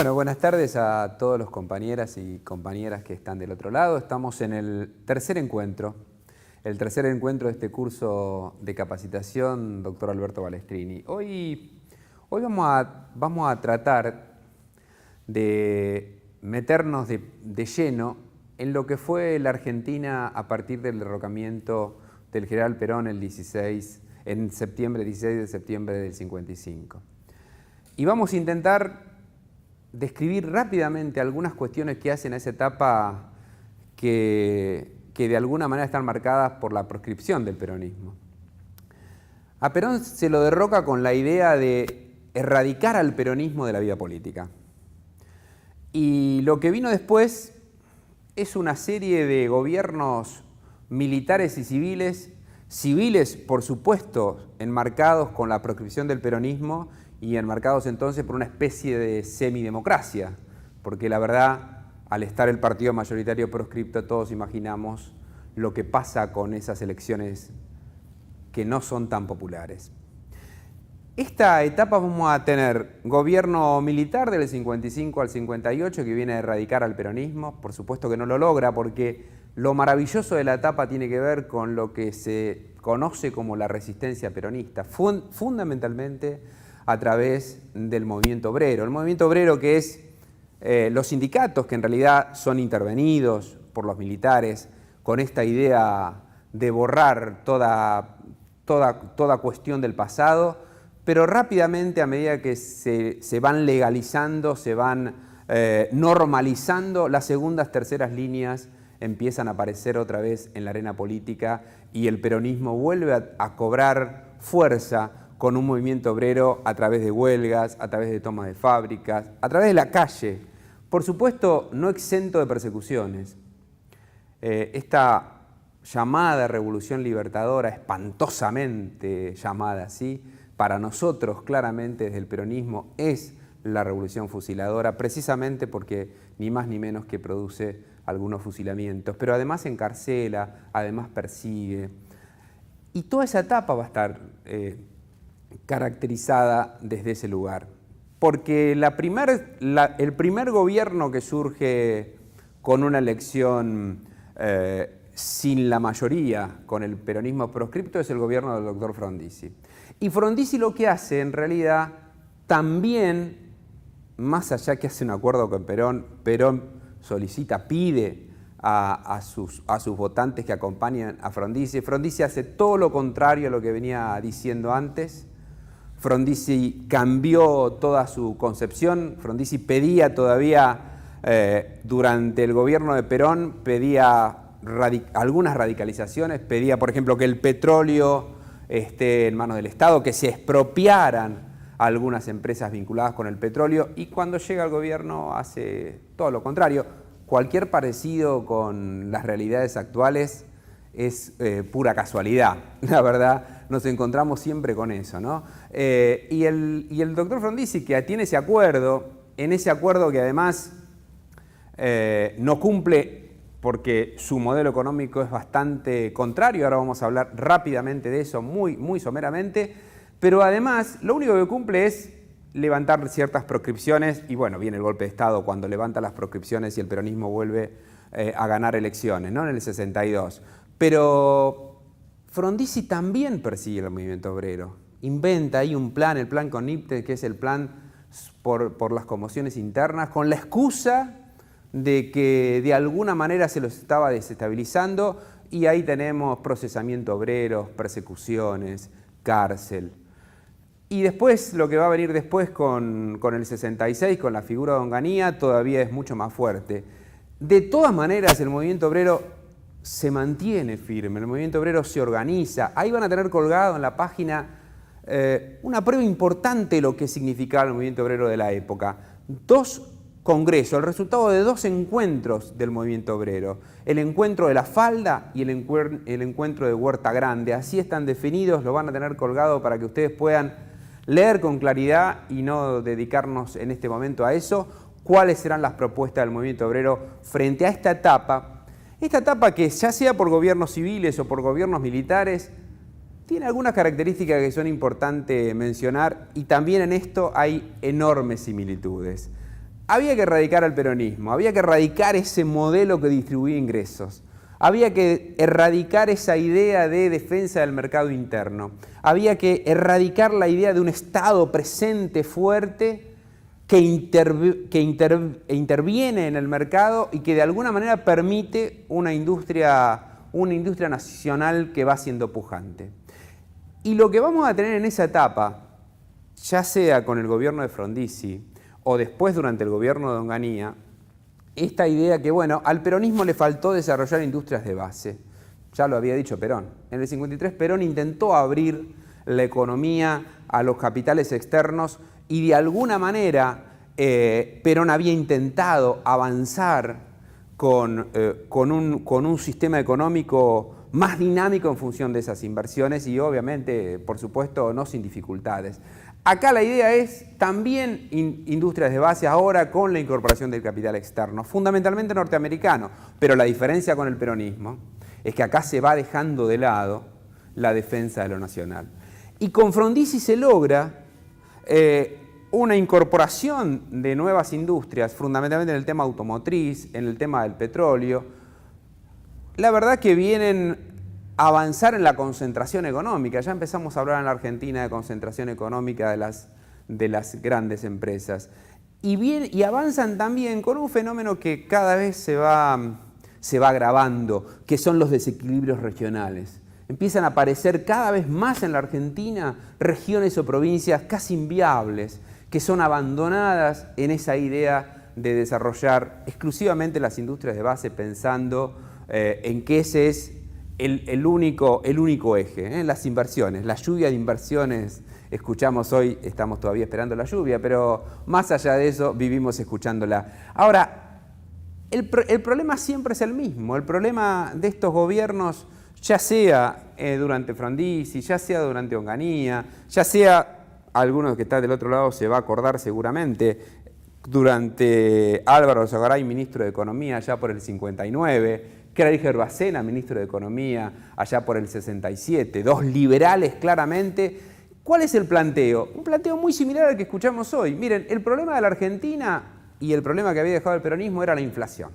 Bueno, buenas tardes a todos los compañeras y compañeras que están del otro lado. Estamos en el tercer encuentro de este curso de capacitación, doctor Alberto Balestrini. Hoy vamos a tratar de meternos de lleno en lo que fue la Argentina a partir del derrocamiento del general Perón el 16 de septiembre del 55. Y vamos a intentar describir rápidamente algunas cuestiones que hacen a esa etapa que de alguna manera están marcadas por la proscripción del peronismo. A Perón se lo derroca con la idea de erradicar al peronismo de la vida política. Y lo que vino después es una serie de gobiernos militares y civiles por supuesto enmarcados con la proscripción del peronismo y enmarcados entonces por una especie de semidemocracia, porque la verdad, al estar el partido mayoritario proscripto, todos imaginamos lo que pasa con esas elecciones que no son tan populares. Esta etapa vamos a tener gobierno militar del 55 al 58 que viene a erradicar al peronismo. Por supuesto que no lo logra porque lo maravilloso de la etapa tiene que ver con lo que se conoce como la resistencia peronista, fundamentalmente a través del movimiento obrero. El movimiento obrero que es los sindicatos que en realidad son intervenidos por los militares con esta idea de borrar toda cuestión del pasado, pero rápidamente a medida que se van legalizando, se van normalizando, las segundas, terceras líneas empiezan a aparecer otra vez en la arena política y el peronismo vuelve a cobrar fuerza con un movimiento obrero a través de huelgas, a través de tomas de fábricas, a través de la calle. Por supuesto, no exento de persecuciones. Esta llamada revolución libertadora, espantosamente llamada así, para nosotros claramente desde el peronismo es la revolución fusiladora, precisamente porque ni más ni menos que produce algunos fusilamientos, pero además encarcela, además persigue. Y toda esa etapa va a estar caracterizada desde ese lugar. Porque el primer gobierno que surge con una elección sin la mayoría, con el peronismo proscripto, es el gobierno del doctor Frondizi. Y Frondizi lo que hace, en realidad, también, más allá que hace un acuerdo con Perón solicita, pide a sus votantes que acompañen a Frondizi. Frondizi hace todo lo contrario a lo que venía diciendo antes. Frondizi cambió toda su concepción. Frondizi pedía todavía, durante el gobierno de Perón, pedía algunas radicalizaciones, pedía, por ejemplo, que el petróleo esté en manos del Estado, que se expropiaran algunas empresas vinculadas con el petróleo, y cuando llega al gobierno hace todo lo contrario. Cualquier parecido con las realidades actuales es pura casualidad, la verdad, nos encontramos siempre con eso, ¿no? Y el doctor Frondizi, que tiene ese acuerdo, en ese acuerdo que además no cumple porque su modelo económico es bastante contrario, ahora vamos a hablar rápidamente de eso, muy someramente, pero además lo único que cumple es levantar ciertas proscripciones y bueno, viene el golpe de Estado cuando levanta las proscripciones y el peronismo vuelve a ganar elecciones, ¿no? En el 62. Pero Frondizi también persigue el movimiento obrero, inventa ahí un plan, el plan CONIPTE, que es el plan por las conmociones internas, con la excusa de que de alguna manera se los estaba desestabilizando, y ahí tenemos procesamiento obrero, persecuciones, cárcel. Y después, lo que va a venir después con el 66, con la figura de Onganía, todavía es mucho más fuerte. De todas maneras, el movimiento obrero se mantiene firme, el movimiento obrero se organiza. Ahí van a tener colgado en la página una prueba importante de lo que significaba el movimiento obrero de la época. 2 congresos, el resultado de 2 encuentros del movimiento obrero. El encuentro de La Falda y el encuentro de Huerta Grande. Así están definidos, lo van a tener colgado para que ustedes puedan leer con claridad y no dedicarnos en este momento a eso. ¿Cuáles serán las propuestas del movimiento obrero frente a esta etapa? Esta etapa que ya sea por gobiernos civiles o por gobiernos militares, tiene algunas características que son importantes mencionar y también en esto hay enormes similitudes. había que erradicar al peronismo, había que erradicar ese modelo que distribuía ingresos, había que erradicar esa idea de defensa del mercado interno, había que erradicar la idea de un Estado presente, fuerte, que interviene en el mercado y que de alguna manera permite una industria nacional que va siendo pujante. Y lo que vamos a tener en esa etapa, ya sea con el gobierno de Frondizi o después durante el gobierno de Onganía, esta idea que, bueno, al peronismo le faltó desarrollar industrias de base. Ya lo había dicho Perón. En el 53 Perón intentó abrir la economía a los capitales externos y de alguna manera Perón había intentado avanzar con un sistema económico más dinámico en función de esas inversiones y obviamente, por supuesto, no sin dificultades. Acá la idea es también industrias de base ahora con la incorporación del capital externo, fundamentalmente norteamericano, pero la diferencia con el peronismo es que acá se va dejando de lado la defensa de lo nacional. Y con Frondizi se logra una incorporación de nuevas industrias, fundamentalmente en el tema automotriz, en el tema del petróleo. La verdad que vienen a avanzar en la concentración económica. Ya empezamos a hablar en la Argentina de concentración económica de las grandes empresas. Y avanzan también con un fenómeno que cada vez se va agravando, que son los desequilibrios regionales. Empiezan a aparecer cada vez más en la Argentina regiones o provincias casi inviables, que son abandonadas en esa idea de desarrollar exclusivamente las industrias de base pensando en que ese es el único eje, las inversiones, la lluvia de inversiones. Escuchamos hoy, estamos todavía esperando la lluvia, pero más allá de eso vivimos escuchándola. Ahora, el problema siempre es el mismo, el problema de estos gobiernos, ya sea durante Frondizi, ya sea durante Onganía, ya sea, algunos que están del otro lado se va a acordar seguramente, durante Álvaro Alzogaray, ministro de Economía, allá por el 59, Cray Gerbasena, ministro de Economía, allá por el 67, dos liberales claramente. ¿Cuál es el planteo? Un planteo muy similar al que escuchamos hoy. Miren, el problema de la Argentina y el problema que había dejado el peronismo era la inflación.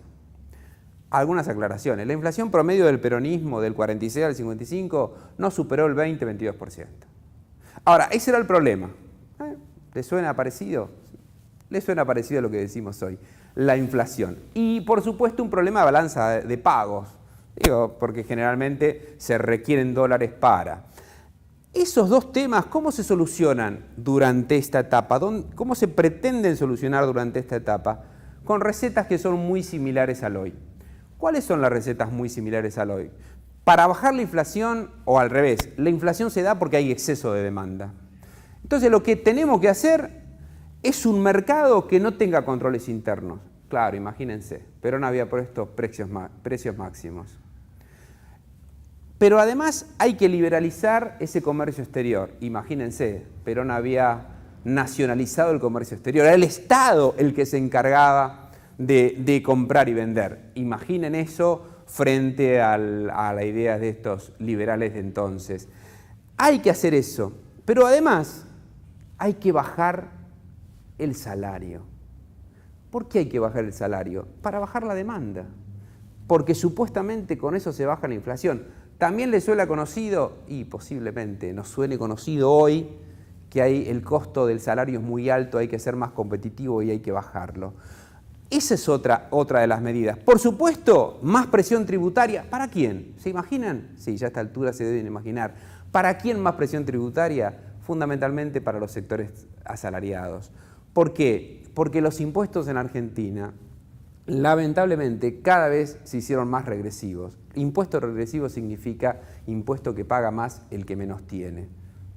Algunas aclaraciones. La inflación promedio del peronismo del 46 al 55 no superó el 20-22%. Ahora, ese era el problema. ¿Le suena parecido? Le suena parecido a lo que decimos hoy. La inflación. Y, por supuesto, un problema de balanza de pagos. Digo, porque generalmente se requieren dólares para. Esos dos temas, ¿cómo se solucionan durante esta etapa? ¿Cómo se pretenden solucionar durante esta etapa? Con recetas que son muy similares al hoy. ¿Cuáles son las recetas muy similares al hoy? Para bajar la inflación, o al revés, la inflación se da porque hay exceso de demanda. Entonces lo que tenemos que hacer es un mercado que no tenga controles internos. Claro, imagínense, Perón había puesto precios máximos. Pero además hay que liberalizar ese comercio exterior. Imagínense, Perón había nacionalizado el comercio exterior. Era el Estado el que se encargaba de comprar y vender. Imaginen eso frente a la idea de estos liberales de entonces. Hay que hacer eso, pero además hay que bajar el salario. ¿Por qué hay que bajar el salario? Para bajar la demanda, porque supuestamente con eso se baja la inflación. También les suena conocido, y posiblemente nos suene conocido hoy, que el costo del salario es muy alto, hay que ser más competitivo y hay que bajarlo. Esa es otra de las medidas. Por supuesto, más presión tributaria. ¿Para quién? ¿Se imaginan? Sí, ya a esta altura se deben imaginar. ¿Para quién más presión tributaria? Fundamentalmente para los sectores asalariados. ¿Por qué? Porque los impuestos en Argentina, lamentablemente, cada vez se hicieron más regresivos. Impuesto regresivo significa impuesto que paga más el que menos tiene.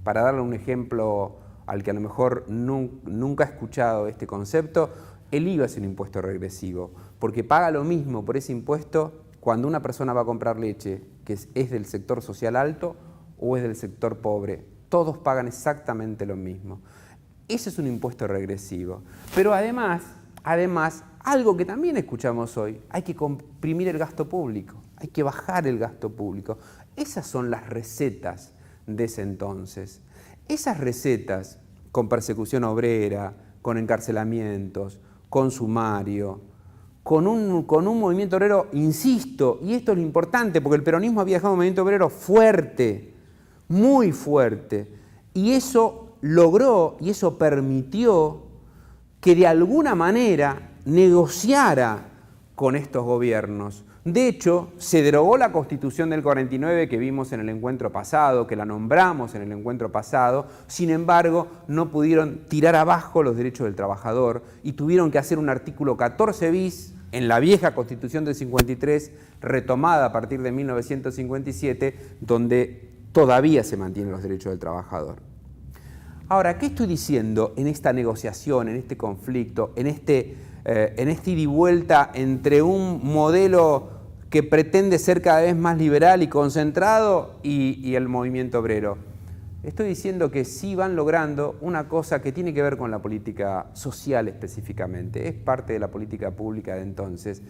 Para darle un ejemplo al que a lo mejor nunca ha escuchado este concepto, el IVA es un impuesto regresivo, porque paga lo mismo por ese impuesto cuando una persona va a comprar leche, que es del sector social alto o es del sector pobre. Todos pagan exactamente lo mismo. Ese es un impuesto regresivo. Pero además, algo que también escuchamos hoy, hay que comprimir el gasto público, hay que bajar el gasto público. Esas son las recetas de ese entonces. Esas recetas, con persecución obrera, con encarcelamientos, con sumario, con un movimiento obrero, insisto, y esto es lo importante, porque el peronismo había dejado un movimiento obrero fuerte, muy fuerte, y eso logró y eso permitió que de alguna manera negociara con estos gobiernos. De hecho, se derogó la Constitución del 49 que vimos en el encuentro pasado, que la nombramos en el encuentro pasado, sin embargo, no pudieron tirar abajo los derechos del trabajador y tuvieron que hacer un artículo 14 bis en la vieja Constitución del 53, retomada a partir de 1957, donde todavía se mantienen los derechos del trabajador. Ahora, ¿qué estoy diciendo en esta negociación, en este conflicto, en este ida y vuelta entre un modelo que pretende ser cada vez más liberal y concentrado y el movimiento obrero? Estoy diciendo que sí van logrando una cosa que tiene que ver con la política social específicamente, es parte de la política pública de entonces.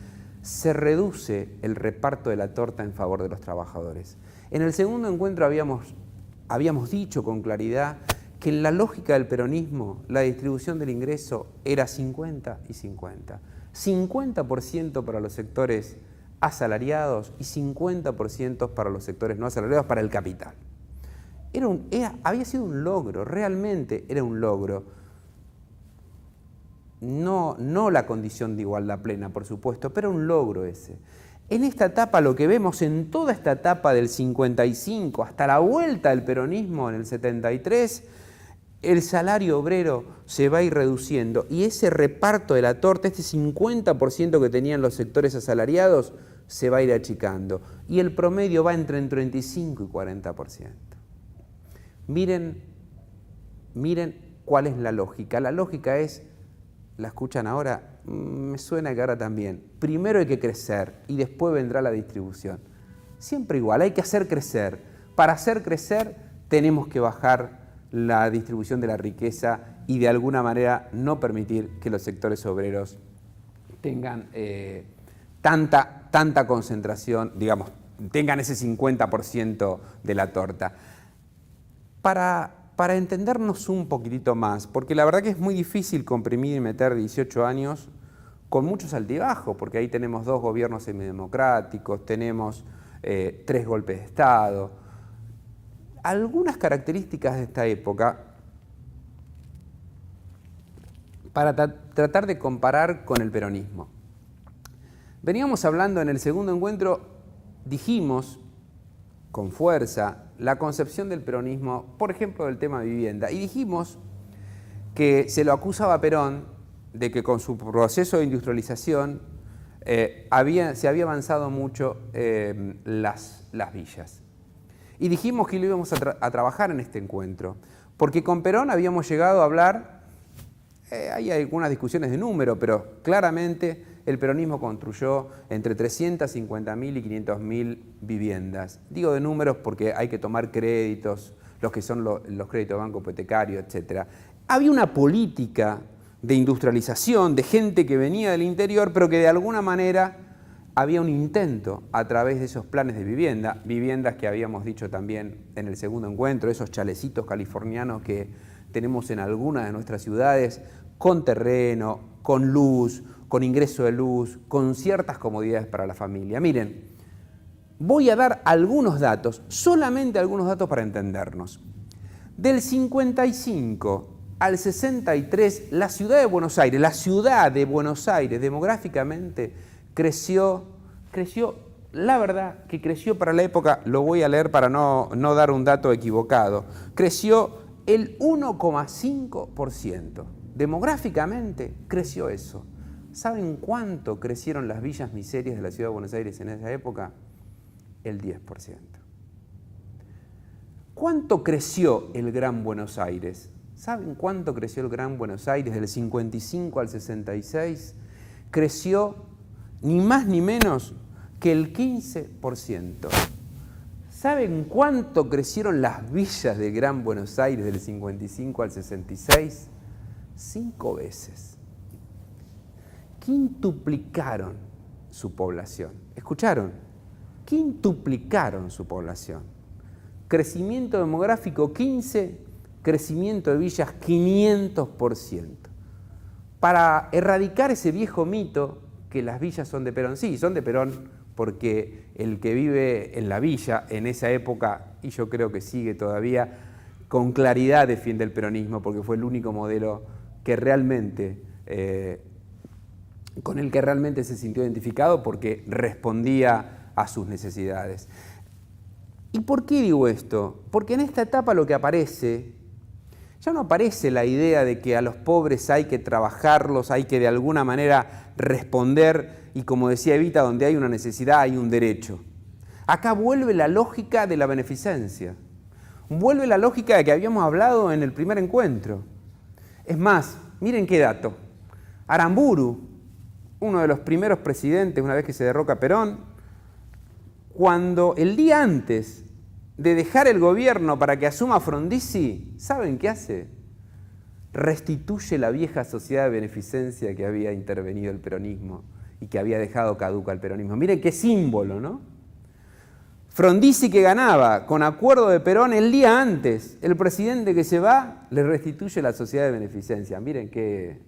Se reduce el reparto de la torta en favor de los trabajadores. En el segundo encuentro habíamos dicho con claridad que en la lógica del peronismo la distribución del ingreso era 50 y 50. 50% para los sectores asalariados y 50% para los sectores no asalariados, para el capital. Había sido un logro, realmente era un logro. No la condición de igualdad plena, por supuesto, pero un logro ese. En esta etapa, lo que vemos en toda esta etapa del 55 hasta la vuelta del peronismo en el 73, el salario obrero se va a ir reduciendo y ese reparto de la torta, este 50% que tenían los sectores asalariados, se va a ir achicando y el promedio va entre 35 y 40%. Miren cuál es la lógica. La lógica es, ¿la escuchan ahora? Me suena que ahora también. Primero hay que crecer y después vendrá la distribución. Siempre igual, hay que hacer crecer. Para hacer crecer tenemos que bajar la distribución de la riqueza y de alguna manera no permitir que los sectores obreros tengan tanta concentración, digamos, tengan ese 50% de la torta. Para entendernos un poquitito más, porque la verdad que es muy difícil comprimir y meter 18 años con muchos altibajos, porque ahí tenemos 2 gobiernos semidemocráticos, tenemos 3 golpes de Estado. Algunas características de esta época para tratar de comparar con el peronismo. Veníamos hablando en el segundo encuentro, dijimos con fuerza la concepción del peronismo, por ejemplo, del tema de vivienda, y dijimos que se lo acusaba a Perón de que con su proceso de industrialización se había avanzado mucho las villas. Y dijimos que lo íbamos a trabajar en este encuentro, porque con Perón habíamos llegado a hablar, hay algunas discusiones de número, pero claramente el peronismo construyó entre 350.000 y 500.000 viviendas. Digo de números porque hay que tomar créditos, los que son los créditos de banco hipotecario, etc. Había una política de industrialización, de gente que venía del interior, pero que de alguna manera había un intento a través de esos planes de vivienda, viviendas que habíamos dicho también en el segundo encuentro, esos chalecitos californianos que tenemos en algunas de nuestras ciudades, con terreno, con luz, con ingreso de luz, con ciertas comodidades para la familia. Miren, voy a dar algunos datos, solamente algunos datos para entendernos. Del 55 al 63, la ciudad de Buenos Aires, demográficamente, creció, la verdad que creció para la época, lo voy a leer para no dar un dato equivocado, creció el 1,5%. Demográficamente creció eso. ¿Saben cuánto crecieron las villas miserias de la ciudad de Buenos Aires en esa época? El 10%. ¿Cuánto creció el Gran Buenos Aires? ¿Saben cuánto creció el Gran Buenos Aires del 55 al 66? Creció ni más ni menos que el 15%. ¿Saben cuánto crecieron las villas del Gran Buenos Aires del 55 al 66? 5 veces. Quintuplicaron su población. ¿Escucharon? Quintuplicaron su población. Crecimiento demográfico 15, crecimiento de villas 500%. para erradicar ese viejo mito que las villas son de Perón. Sí, son de Perón porque el que vive en la villa en esa época, y yo creo que sigue todavía, con claridad defiende el peronismo porque fue el único modelo que realmente, con el que realmente se sintió identificado porque respondía a sus necesidades. ¿Y por qué digo esto? Porque en esta etapa lo que aparece, ya no aparece la idea de que a los pobres hay que trabajarlos, hay que de alguna manera responder, y como decía Evita, donde hay una necesidad hay un derecho. Acá vuelve la lógica de la beneficencia, vuelve la lógica de que habíamos hablado en el primer encuentro. Es más, miren qué dato. Aramburu, uno de los primeros presidentes, una vez que se derroca Perón, cuando el día antes de dejar el gobierno para que asuma Frondizi, ¿saben qué hace? Restituye la vieja sociedad de beneficencia que había intervenido el peronismo y que había dejado caduca el peronismo. Miren qué símbolo, ¿no? Frondizi, que ganaba con acuerdo de Perón el día antes, el presidente que se va le restituye la sociedad de beneficencia. Miren qué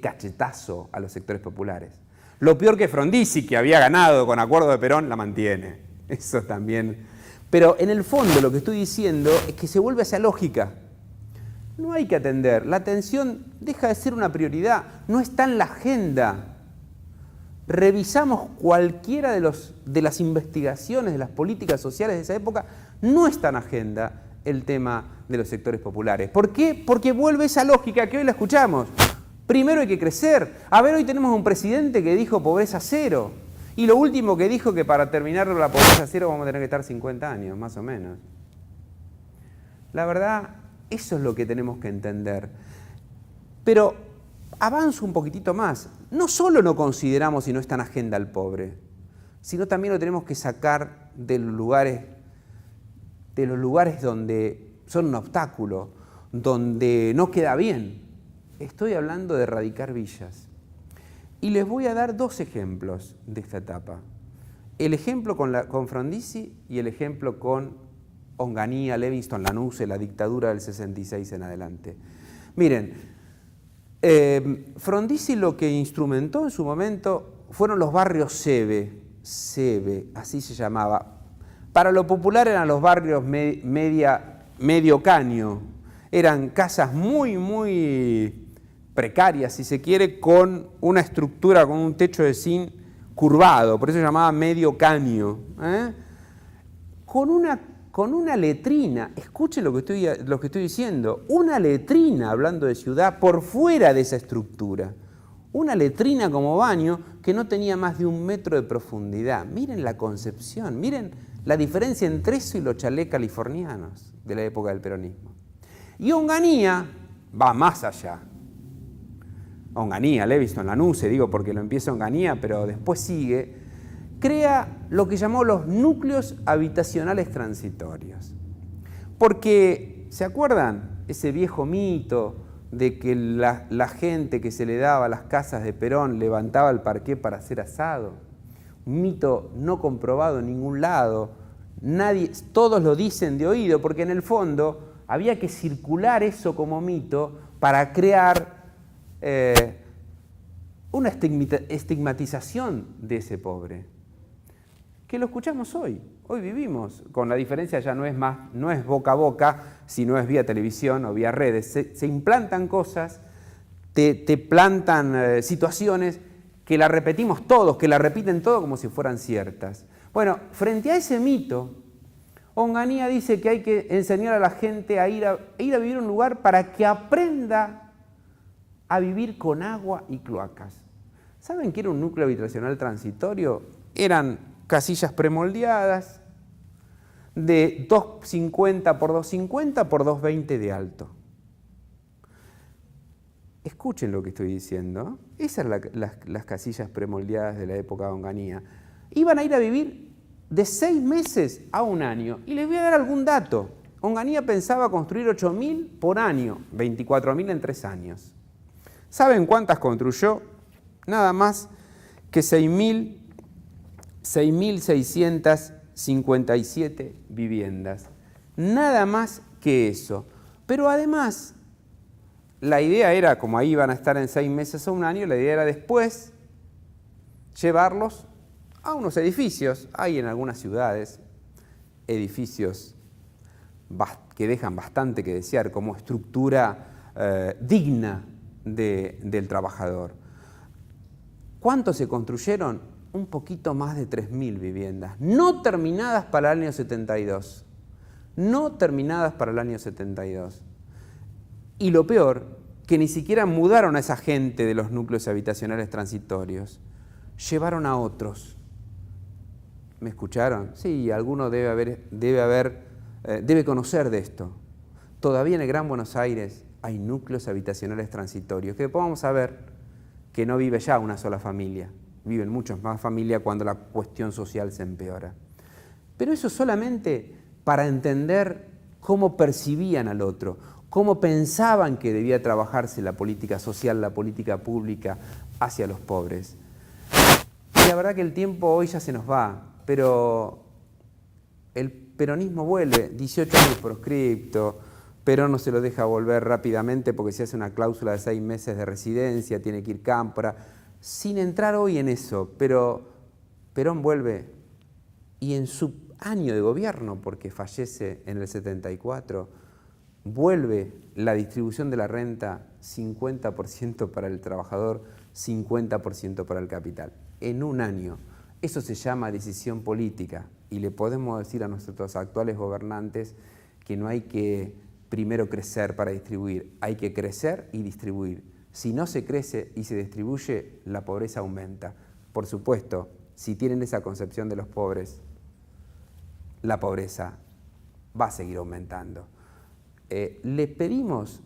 cachetazo a los sectores populares. Lo peor que Frondizi, que había ganado con acuerdo de Perón, la mantiene. Eso también. Pero en el fondo lo que estoy diciendo es que se vuelve a esa lógica. No hay que atender. La atención deja de ser una prioridad. No está en la agenda. Revisamos cualquiera de las investigaciones, de las políticas sociales de esa época, no está en agenda el tema de los sectores populares. ¿Por qué? Porque vuelve esa lógica que hoy la escuchamos. Primero hay que crecer. A ver, hoy tenemos un presidente que dijo pobreza cero. Y lo último que dijo que para terminar la pobreza cero vamos a tener que estar 50 años, más o menos. La verdad, eso es lo que tenemos que entender. Pero avanzo un poquitito más. No solo no consideramos si no está en agenda el pobre, sino también lo tenemos que sacar de los lugares donde son un obstáculo, donde no queda bien. Estoy hablando de erradicar villas. Y les voy a dar dos ejemplos de esta etapa. El ejemplo con Frondizi y el ejemplo con Onganía, Levingston, Lanuse, la dictadura del 66 en adelante. Miren, Frondizi lo que instrumentó en su momento fueron los barrios Sebe, así se llamaba. Para lo popular eran los barrios medio caño. Eran casas muy precarias, si se quiere, con una estructura, con un techo de zinc curvado, por eso se llamaba medio caño, con una letrina. Escuchen lo que estoy diciendo, una letrina, hablando de ciudad, por fuera de esa estructura, una letrina como baño que no tenía más de 1 metro de profundidad. Miren la concepción, miren la diferencia entre eso y los chalés californianos de la época del peronismo. Y Onganía va más allá. Onganía, Levingston, Lanuse, digo porque lo empieza Onganía, pero después sigue, crea lo que llamó los núcleos habitacionales transitorios. Porque, ¿se acuerdan? Ese viejo mito de que la gente que se le daba a las casas de Perón levantaba el parqué para hacer asado. Un mito no comprobado en ningún lado. Todos lo dicen de oído, porque en el fondo había que circular eso como mito para crear una estigmatización de ese pobre, que lo escuchamos hoy vivimos, con la diferencia ya no es boca a boca, sino es vía televisión o vía redes, se implantan cosas, te plantan situaciones que la repetimos todos, que la repiten todos como si fueran ciertas. Bueno, frente a ese mito, Onganía dice que hay que enseñar a la gente a ir a vivir a un lugar para que aprenda a vivir con agua y cloacas. ¿Saben qué era un núcleo habitacional transitorio? Eran casillas premoldeadas de 2,50 por 2,50 por 2,20 de alto. Escuchen lo que estoy diciendo. Esas eran las casillas premoldeadas de la época de Onganía. Iban a ir a vivir de 6 meses a 1 año. Y les voy a dar algún dato. Onganía pensaba construir 8.000 por año, 24.000 en 3 años. ¿Saben cuántas construyó? Nada más que 6.657 viviendas. Nada más que eso. Pero además, la idea era, como ahí iban a estar en 6 meses o un año, la idea era después llevarlos a unos edificios. Hay en algunas ciudades edificios que dejan bastante que desear como estructura digna del trabajador. ¿Cuántos se construyeron? Un poquito más de 3.000 viviendas, no terminadas para el año 72. No terminadas para el año 72. Y lo peor, que ni siquiera mudaron a esa gente de los núcleos habitacionales transitorios. Llevaron a otros. ¿Me escucharon? Sí, alguno debe conocer de esto. Todavía en el Gran Buenos Aires hay núcleos habitacionales transitorios, que después vamos a ver que no vive ya una sola familia. Viven muchas más familias cuando la cuestión social se empeora. Pero eso solamente para entender cómo percibían al otro, cómo pensaban que debía trabajarse la política social, la política pública hacia los pobres. Y la verdad que el tiempo hoy ya se nos va, pero el peronismo vuelve, 18 años proscripto, Perón no se lo deja volver rápidamente porque se hace una cláusula de 6 meses de residencia, tiene que ir cámpora, sin entrar hoy en eso, pero Perón vuelve y en su año de gobierno, porque fallece en el 74, vuelve la distribución de la renta 50% para el trabajador, 50% para el capital, en un año. Eso se llama decisión política y le podemos decir a nuestros actuales gobernantes que no hay que primero crecer para distribuir, hay que crecer y distribuir. Si no se crece y se distribuye, la pobreza aumenta. Por supuesto, si tienen esa concepción de los pobres, la pobreza va a seguir aumentando. Les pedimos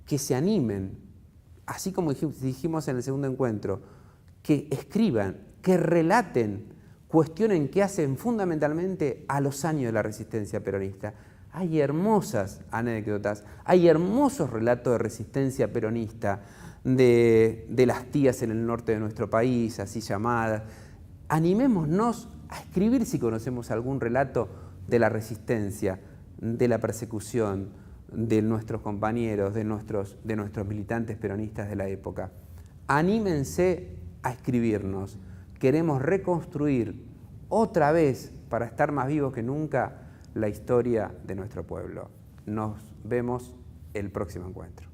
que se animen, así como dijimos en el segundo encuentro, que escriban, que relaten, cuestionen qué hacen fundamentalmente a los años de la resistencia peronista. Hay hermosas anécdotas, hay hermosos relatos de resistencia peronista de las tías en el norte de nuestro país, así llamadas. Animémonos a escribir si conocemos algún relato de la resistencia, de la persecución de nuestros compañeros, de nuestros militantes peronistas de la época. Anímense a escribirnos. Queremos reconstruir otra vez, para estar más vivos que nunca, la historia de nuestro pueblo. Nos vemos el próximo encuentro.